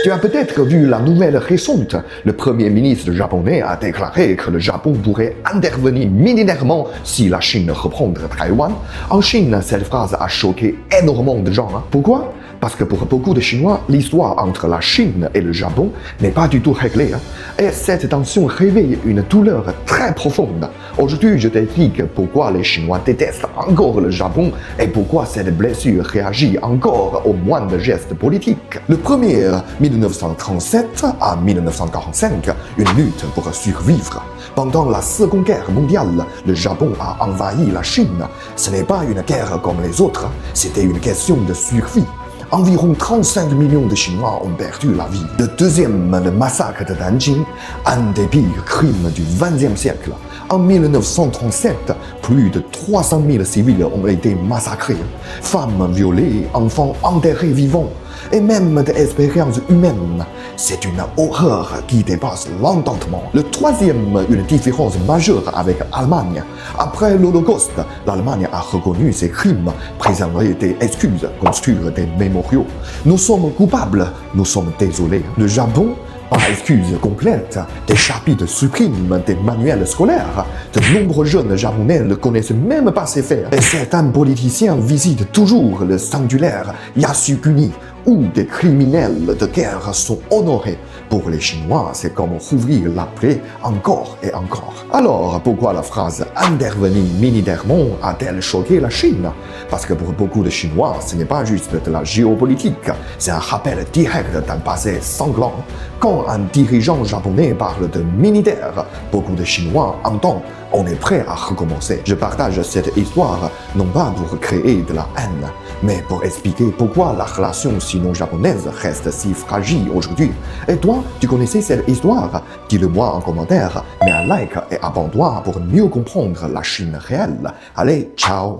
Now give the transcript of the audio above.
Tu as peut-être vu la nouvelle récente. Le premier ministre japonais a déclaré que le Japon pourrait intervenir militairement si la Chine reprendrait Taïwan. En Chine, cette phrase a choqué énormément de gens. Pourquoi? Parce que pour beaucoup de Chinois, l'histoire entre la Chine et le Japon n'est pas du tout réglée. Et cette tension réveille une douleur très profonde. Aujourd'hui, je t'explique pourquoi les Chinois détestent encore le Japon et pourquoi cette blessure réagit encore au moindre geste politique. Le premier, 1937 à 1945, une lutte pour survivre. Pendant la Seconde Guerre mondiale, le Japon a envahi la Chine. Ce n'est pas une guerre comme les autres, c'était une question de survie. Environ 35 millions de Chinois ont perdu la vie. Le deuxième, le massacre de Nanjing, un des pires crimes du XXe siècle. En 1937, plus de 300 000 civils ont été massacrés. Femmes violées, enfants enterrés vivants, et même des expériences humaines. C'est une horreur qui dépasse l'entendement. Le troisième, une différence majeure avec l'Allemagne. Après l'Holocauste, l'Allemagne a reconnu ses crimes, présenté des excuses, construire des mémoriaux. Nous sommes coupables, nous sommes désolés. Le Japon, par excuse complète, des chapitres suppriment des manuels scolaires. De nombreux jeunes japonais ne connaissent même pas ces faits. Et certains politiciens visitent toujours le sanctuaire Yasukuni, où des criminels de guerre sont honorés. Pour les Chinois, c'est comme rouvrir la plaie encore et encore. Alors, pourquoi la phrase « intervenir militairement » a-t-elle choqué la Chine? Parce que pour beaucoup de Chinois, ce n'est pas juste de la géopolitique, c'est un rappel direct d'un passé sanglant. Quand un dirigeant japonais parle de militaire, beaucoup de Chinois entendent « on est prêt à recommencer ». Je partage cette histoire non pas pour créer de la haine, mais pour expliquer pourquoi la relation sino-japonaise reste si fragile aujourd'hui. Et toi, tu connaissais cette histoire? Dis-le-moi en commentaire, mets un like et abonne-toi pour mieux comprendre la Chine réelle. Allez, ciao!